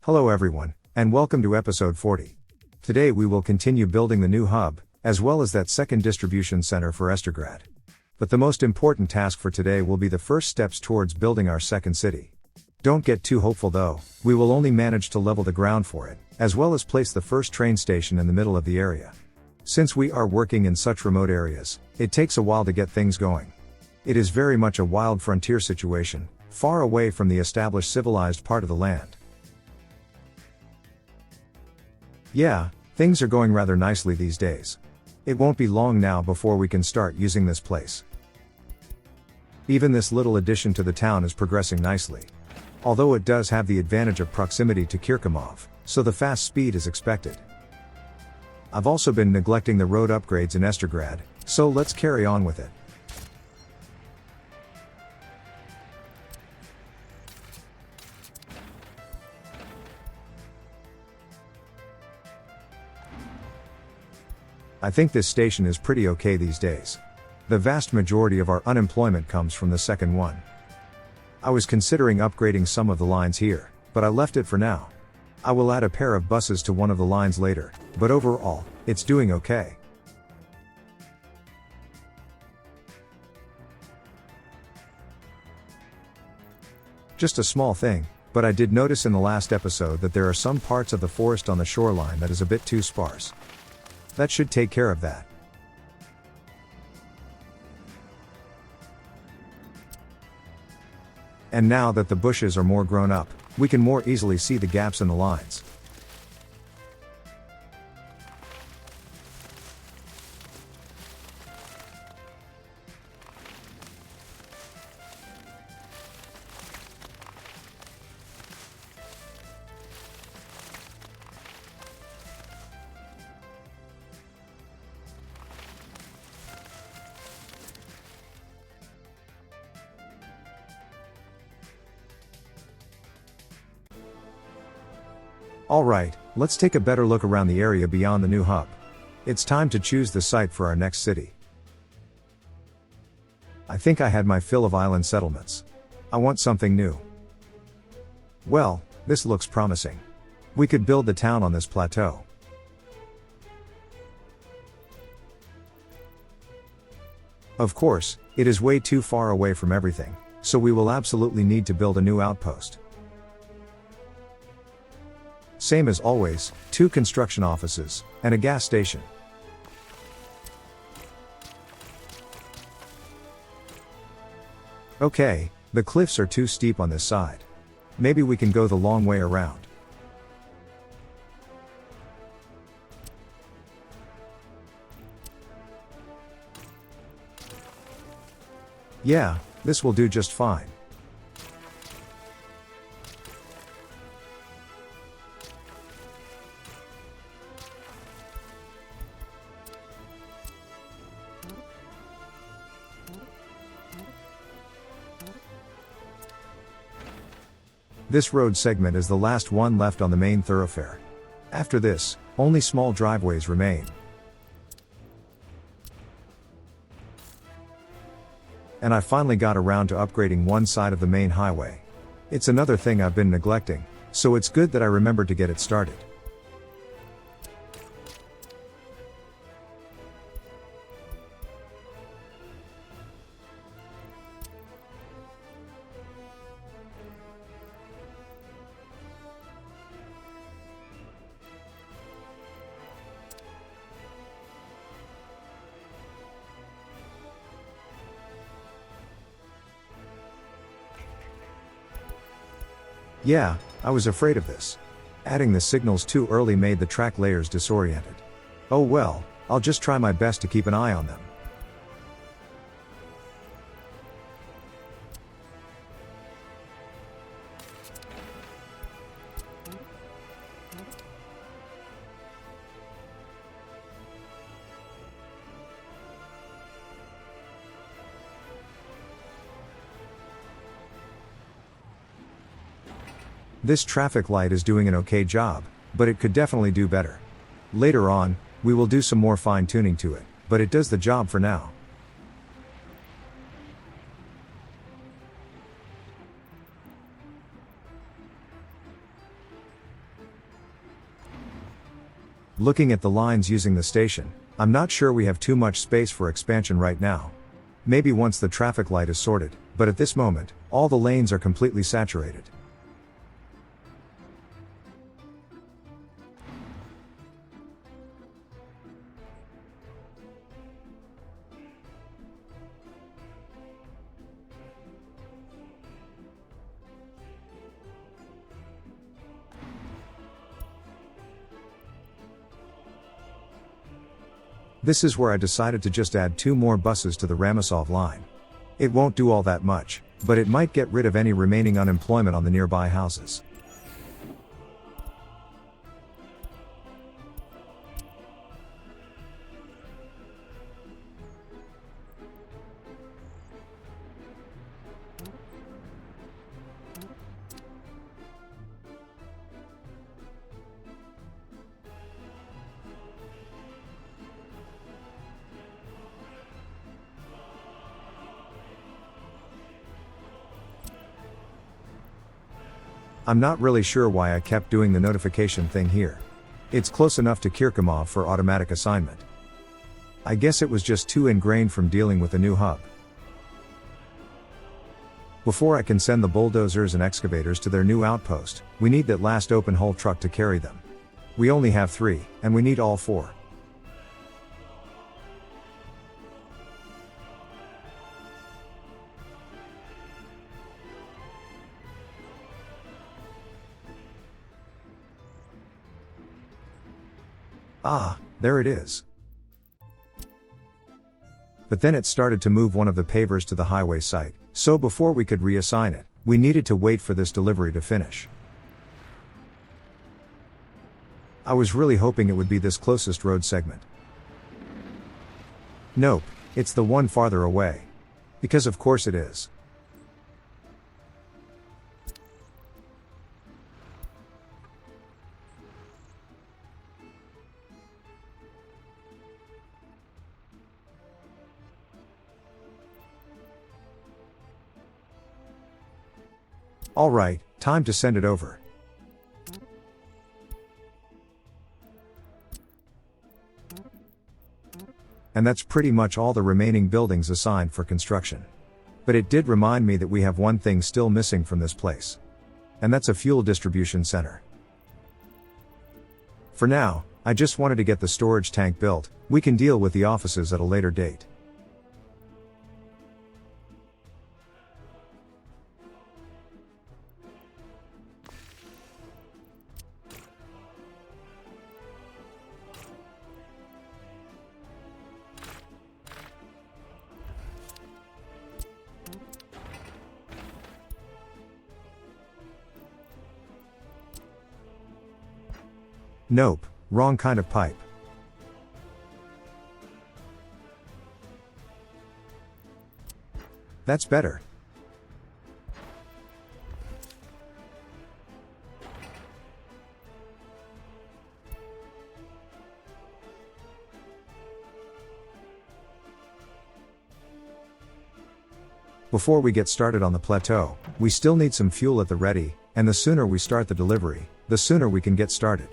Hello everyone, and welcome to episode 40. Today we will continue building the new hub, as well as that second distribution center for Estergrad. But the most important task for today will be the first steps towards building our second city. Don't get too hopeful though, we will only manage to level the ground for it, as well as place the first train station in the middle of the area. Since we are working in such remote areas, it takes a while to get things going. It is very much a wild frontier situation, far away from the established civilized part of the land. Yeah, things are going rather nicely these days. It won't be long now before we can start using this place. Even this little addition to the town is progressing nicely. Although it does have the advantage of proximity to Kirkimov, so the fast speed is expected. I've also been neglecting the road upgrades in Estergrad, so let's carry on with it. I think this station is pretty okay these days. The vast majority of our unemployment comes from the second one. I was considering upgrading some of the lines here, but I left it for now. I will add a pair of buses to one of the lines later, but overall, it's doing okay. Just a small thing, but I did notice in the last episode that there are some parts of the forest on the shoreline that is a bit too sparse. That should take care of that. And now that the bushes are more grown up, we can more easily see the gaps in the lines. Alright, let's take a better look around the area beyond the new hub. It's time to choose the site for our next city. I think I had my fill of island settlements. I want something new. Well, this looks promising. We could build the town on this plateau. Of course, it is way too far away from everything, so we will absolutely need to build a new outpost. Same as always, 2 construction offices, and a gas station. Okay, the cliffs are too steep on this side. Maybe we can go the long way around. Yeah, this will do just fine. This road segment is the last one left on the main thoroughfare. After this, only small driveways remain. And I finally got around to upgrading one side of the main highway. It's another thing I've been neglecting, so it's good that I remembered to get it started. Yeah, I was afraid of this. Adding the signals too early made the track layers disoriented. Oh well, I'll just try my best to keep an eye on them. This traffic light is doing an okay job, but it could definitely do better. Later on, we will do some more fine-tuning to it, but it does the job for now. Looking at the lines using the station, I'm not sure we have too much space for expansion right now. Maybe once the traffic light is sorted, but at this moment, all the lanes are completely saturated. This is where I decided to just add 2 more buses to the Ramosov line. It won't do all that much, but it might get rid of any remaining unemployment on the nearby houses. I'm not really sure why I kept doing the notification thing here. It's close enough to Kirkimov for automatic assignment. I guess it was just too ingrained from dealing with the new hub. Before I can send the bulldozers and excavators to their new outpost, we need that last open hole truck to carry them. We only have 3, and we need all 4. Ah, there it is. But then it started to move one of the pavers to the highway site, so before we could reassign it, we needed to wait for this delivery to finish. I was really hoping it would be this closest road segment. Nope, it's the one farther away. Because of course it is. Alright, time to send it over. And that's pretty much all the remaining buildings assigned for construction. But it did remind me that we have one thing still missing from this place. And that's a fuel distribution center. For now, I just wanted to get the storage tank built. We can deal with the offices at a later date. Nope, wrong kind of pipe. That's better. Before we get started on the plateau, we still need some fuel at the ready, and the sooner we start the delivery, the sooner we can get started.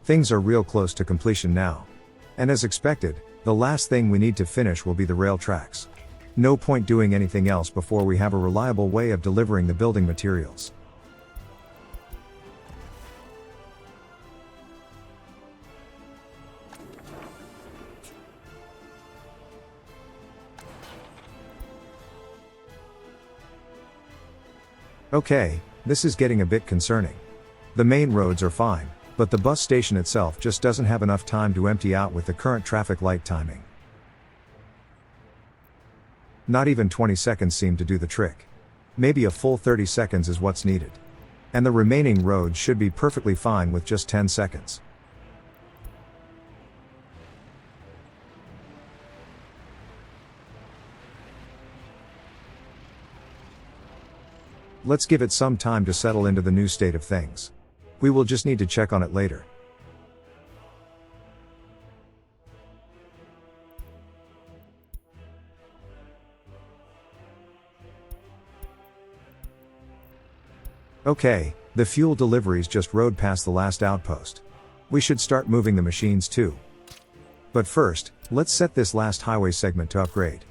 Things are real close to completion now. And as expected, the last thing we need to finish will be the rail tracks. No point doing anything else before we have a reliable way of delivering the building materials. Okay, this is getting a bit concerning. The main roads are fine, but the bus station itself just doesn't have enough time to empty out with the current traffic light timing. Not even 20 seconds seem to do the trick. Maybe a full 30 seconds is what's needed. And the remaining roads should be perfectly fine with just 10 seconds. Let's give it some time to settle into the new state of things. We will just need to check on it later. Okay, the fuel deliveries just rode past the last outpost. We should start moving the machines too. But first, let's set this last highway segment to upgrade.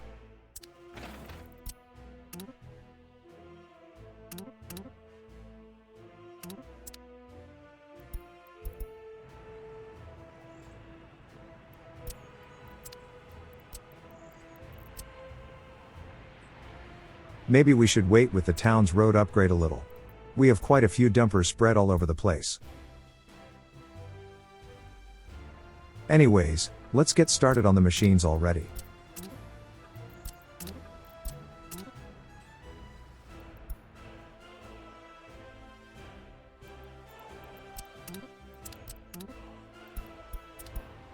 Maybe we should wait with the town's road upgrade a little. We have quite a few dumpers spread all over the place. Anyways, let's get started on the machines already.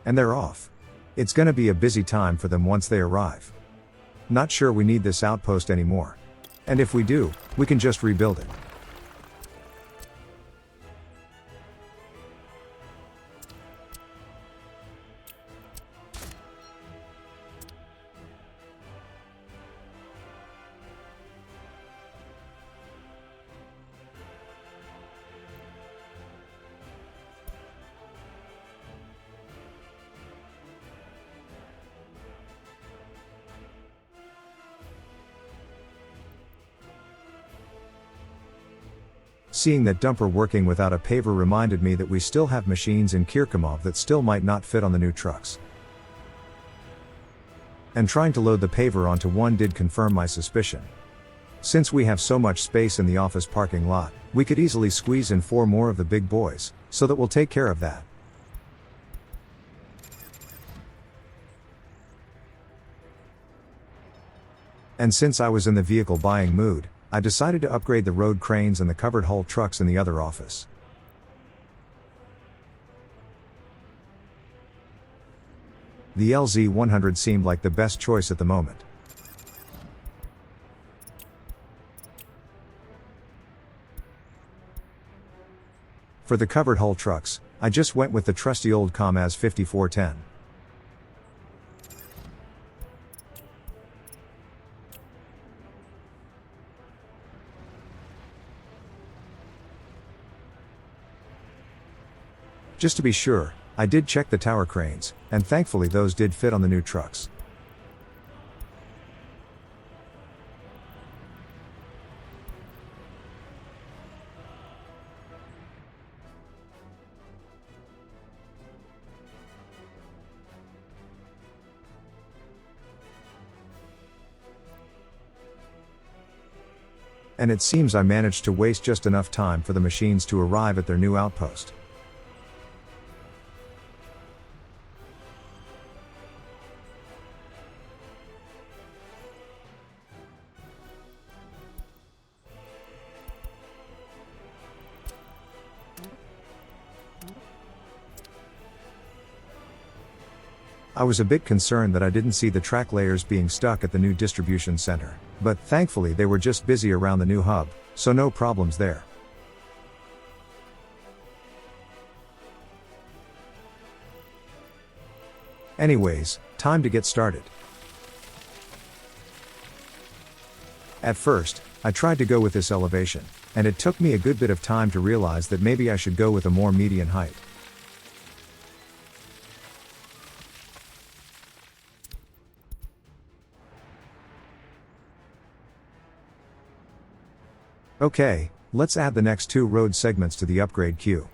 And they're off. It's gonna be a busy time for them once they arrive. Not sure we need this outpost anymore. And if we do, we can just rebuild it. Seeing that dumper working without a paver reminded me that we still have machines in Kirkimov that still might not fit on the new trucks. And trying to load the paver onto one did confirm my suspicion. Since we have so much space in the office parking lot, we could easily squeeze in 4 more of the big boys, so that we'll take care of that. And since I was in the vehicle buying mood, I decided to upgrade the road cranes and the covered hull trucks in the other office. The LZ100 seemed like the best choice at the moment. For the covered hull trucks, I just went with the trusty old KAMAZ 5410. Just to be sure, I did check the tower cranes, and thankfully those did fit on the new trucks. And it seems I managed to waste just enough time for the machines to arrive at their new outpost. I was a bit concerned that I didn't see the track layers being stuck at the new distribution center, but thankfully they were just busy around the new hub, so no problems there. Anyways, time to get started. At first, I tried to go with this elevation, and it took me a good bit of time to realize that maybe I should go with a more median height. Okay, let's add the next 2 road segments to the upgrade queue.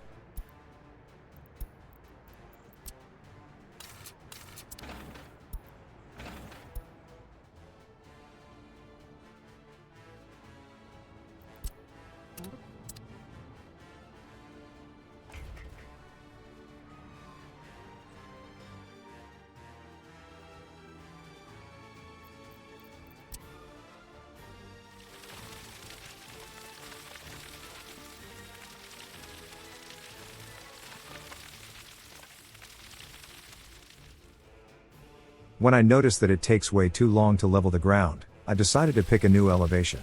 When I noticed that it takes way too long to level the ground, I decided to pick a new elevation.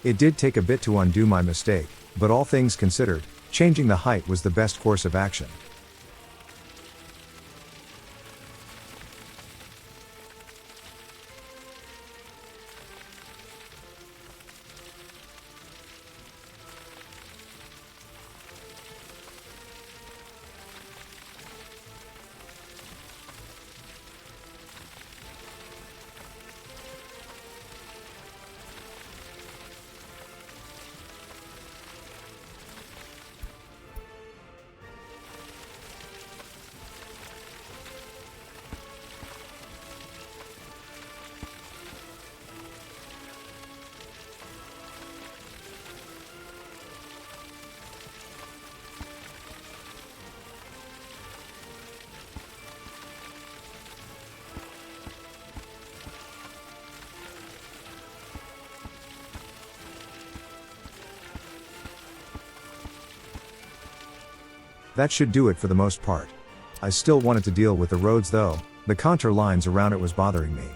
It did take a bit to undo my mistake, But all things considered, changing the height was the best course of action. That should do it for the most part. I still wanted to deal with the roads though, the contour lines around it was bothering me.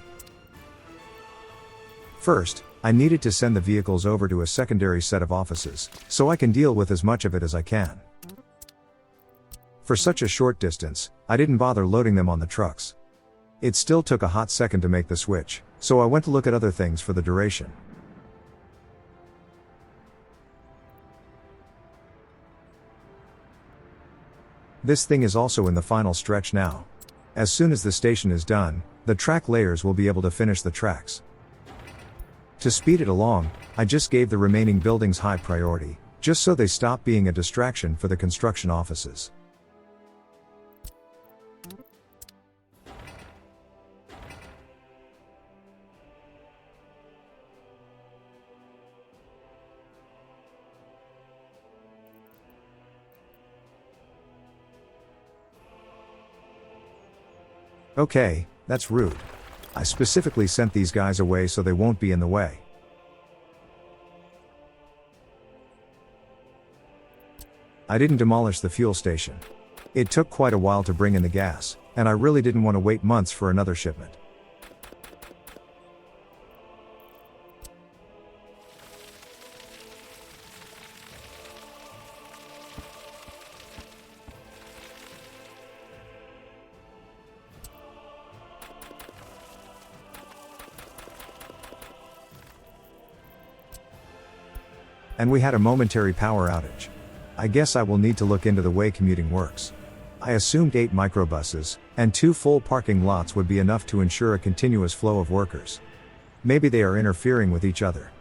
First, I needed to send the vehicles over to a secondary set of offices, so I can deal with as much of it as I can. For such a short distance, I didn't bother loading them on the trucks. It still took a hot second to make the switch, so I went to look at other things for the duration. This thing is also in the final stretch now. As soon as the station is done, the track layers will be able to finish the tracks. To speed it along, I just gave the remaining buildings high priority, just so they stop being a distraction for the construction offices. Okay, that's rude. I specifically sent these guys away so they won't be in the way. I didn't demolish the fuel station. It took quite a while to bring in the gas, and I really didn't want to wait months for another shipment. And we had a momentary power outage. I guess I will need to look into the way commuting works. I assumed 8 microbuses, and 2 full parking lots would be enough to ensure a continuous flow of workers. Maybe they are interfering with each other.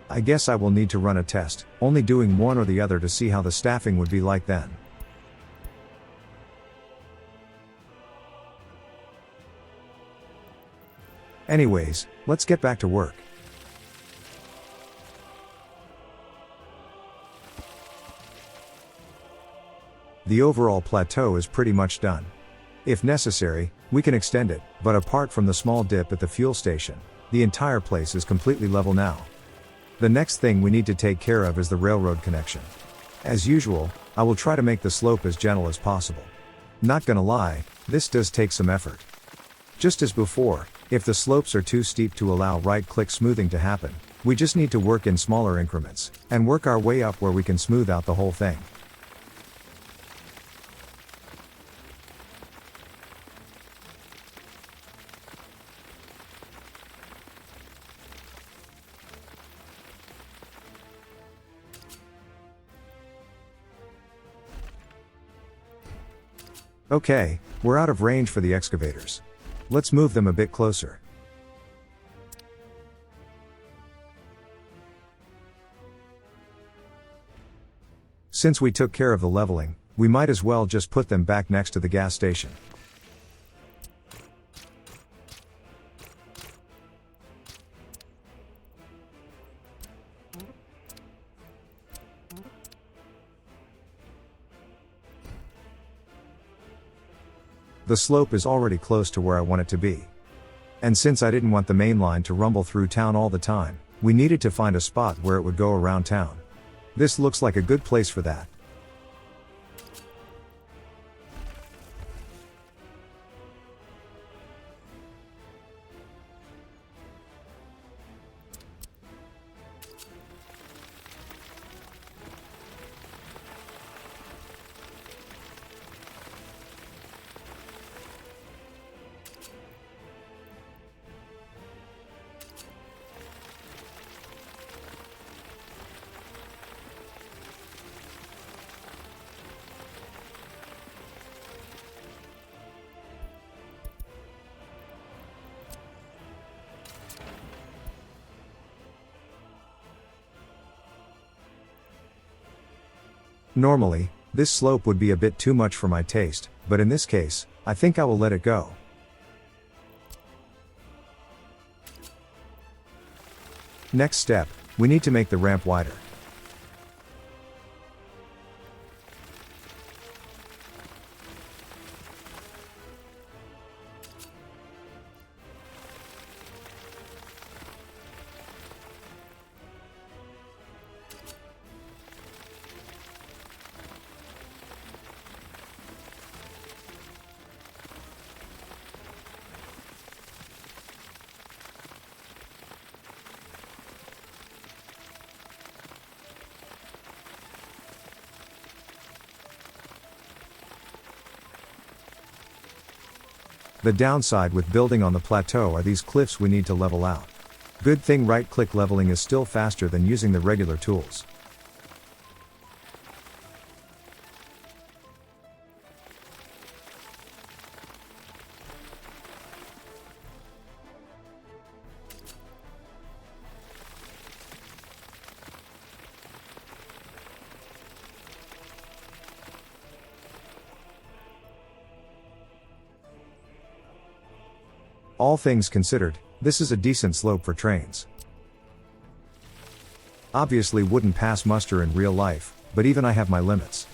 I guess I will need to run a test, only doing one or the other to see how the staffing would be like then. Anyways, let's get back to work. The overall plateau is pretty much done. If necessary, we can extend it, but apart from the small dip at the fuel station, the entire place is completely level now. The next thing we need to take care of is the railroad connection. As usual, I will try to make the slope as gentle as possible. Not gonna lie, this does take some effort. Just as before, if the slopes are too steep to allow right-click smoothing to happen, we just need to work in smaller increments, and work our way up where we can smooth out the whole thing. Okay, we're out of range for the excavators. Let's move them a bit closer. Since we took care of the leveling, we might as well just put them back next to the gas station. The slope is already close to where I want it to be. And since I didn't want the main line to rumble through town all the time, we needed to find a spot where it would go around town. This looks like a good place for that. Normally, this slope would be a bit too much for my taste, but in this case, I think I will let it go. Next step, we need to make the ramp wider. The downside with building on the plateau are these cliffs we need to level out. Good thing right-click leveling is still faster than using the regular tools. All things considered, this is a decent slope for trains. Obviously wouldn't pass muster in real life, but even I have my limits.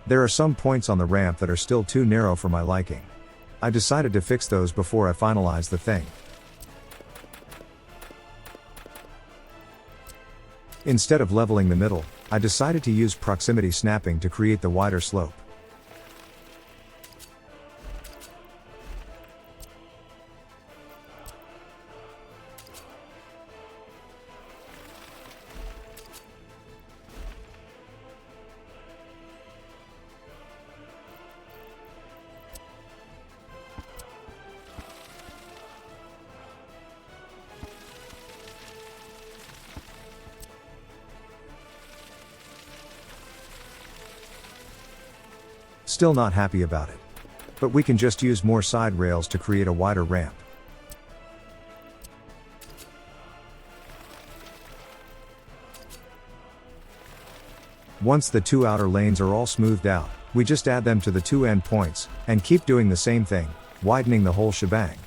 There are some points on the ramp that are still too narrow for my liking. I decided to fix those before I finalize the thing. Instead of leveling the middle, I decided to use proximity snapping to create the wider slope. Still not happy about it. But we can just use more side rails to create a wider ramp. Once the two outer lanes are all smoothed out, we just add them to the two end points, and keep doing the same thing, widening the whole shebang.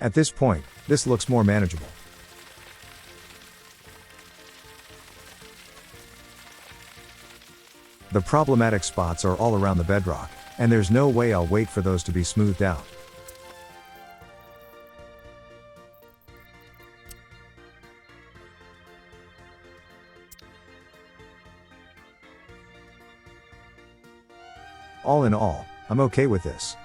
At this point, this looks more manageable. The problematic spots are all around the bedrock, and there's no way I'll wait for those to be smoothed out. All in all, I'm okay with this.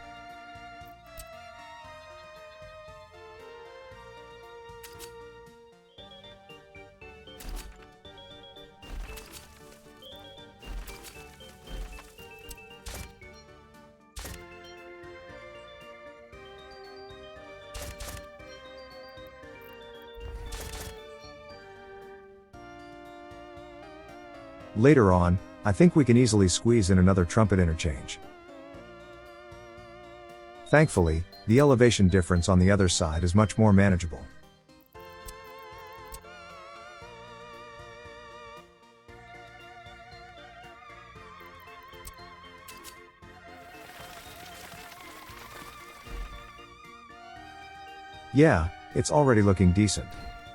Later on, I think we can easily squeeze in another trumpet interchange. Thankfully, the elevation difference on the other side is much more manageable. Yeah, it's already looking decent.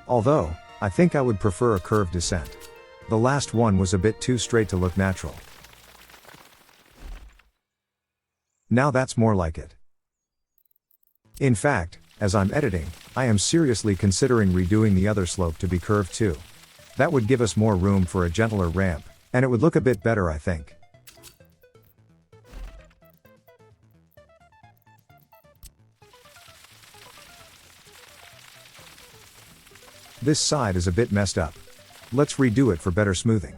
Although, I think I would prefer a curved descent. The last one was a bit too straight to look natural. Now that's more like it. In fact, as I'm editing, I am seriously considering redoing the other slope to be curved too. That would give us more room for a gentler ramp, and it would look a bit better, I think. This side is a bit messed up. Let's redo it for better smoothing.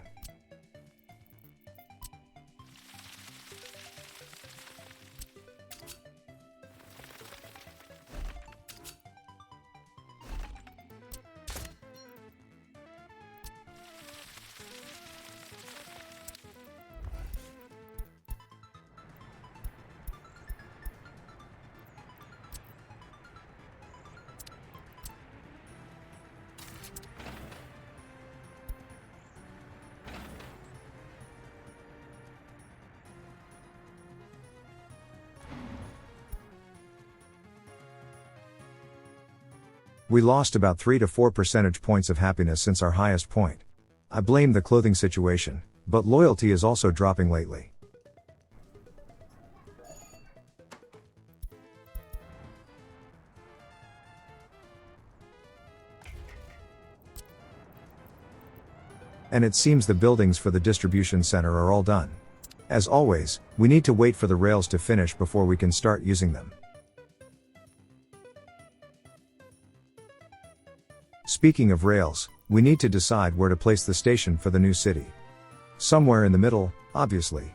We lost about 3 to 4 percentage points of happiness since our highest point. I blame the clothing situation, but loyalty is also dropping lately. And it seems the buildings for the distribution center are all done. As always, we need to wait for the rails to finish before we can start using them. Speaking of rails, we need to decide where to place the station for the new city. Somewhere in the middle, obviously.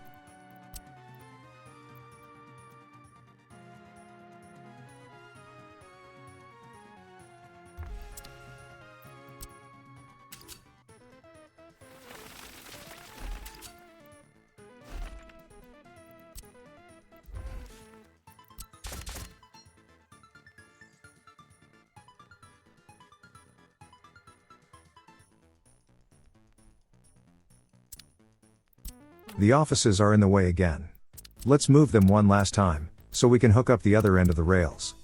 The offices are in the way again. Let's move them one last time, so we can hook up the other end of the rails.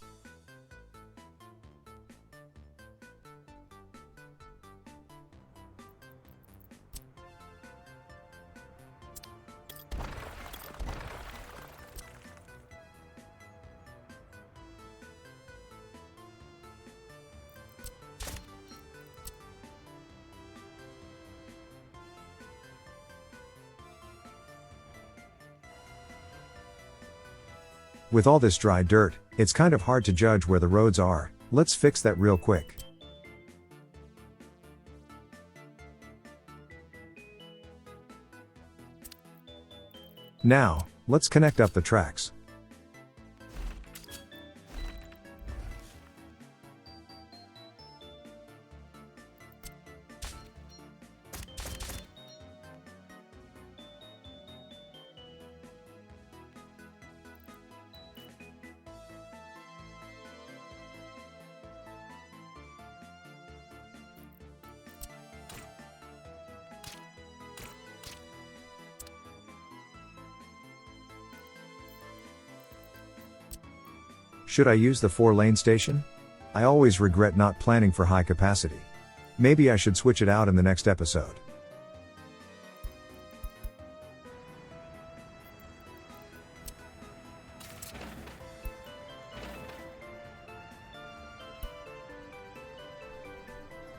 With all this dry dirt, it's kind of hard to judge where the roads are. Let's fix that real quick. Now, let's connect up the tracks. Should I use the 4-lane station? I always regret not planning for high capacity. Maybe I should switch it out in the next episode.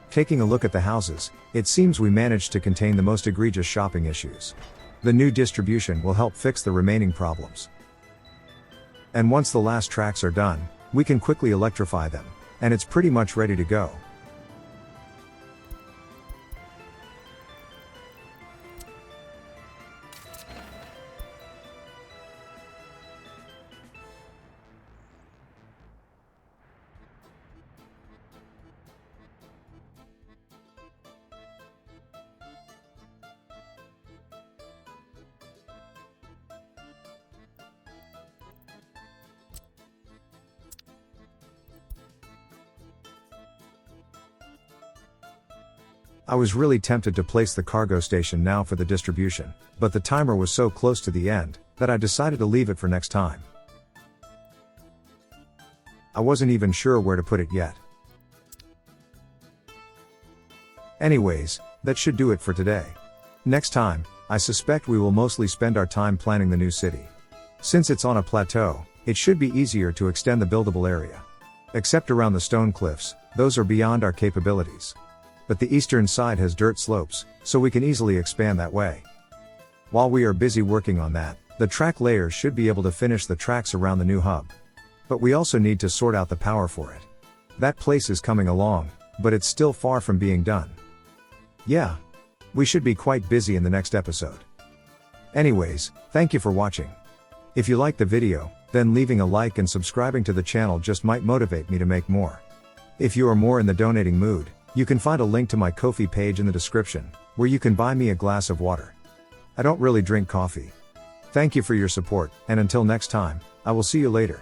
Taking a look at the houses, it seems we managed to contain the most egregious shopping issues. The new distribution will help fix the remaining problems. And once the last tracks are done, we can quickly electrify them, and it's pretty much ready to go. I was really tempted to place the cargo station now for the distribution, but the timer was so close to the end, that I decided to leave it for next time. I wasn't even sure where to put it yet. Anyways, That should do it for today. Next time, I suspect we will mostly spend our time planning the new city. Since it's on a plateau, it should be easier to extend the buildable area. Except around the stone cliffs, those are beyond our capabilities. But the eastern side has dirt slopes, so we can easily expand that way. While we are busy working on that, the track layers should be able to finish the tracks around the new hub. But we also need to sort out the power for it. That place is coming along, but it's still far from being done. Yeah. We should be quite busy in the next episode. Anyways, thank you for watching. If you liked the video, then leaving a like and subscribing to the channel just might motivate me to make more. If you are more in the donating mood, you can find a link to my Ko-fi page in the description, where you can buy me a glass of water. I don't really drink coffee. Thank you for your support, and until next time, I will see you later.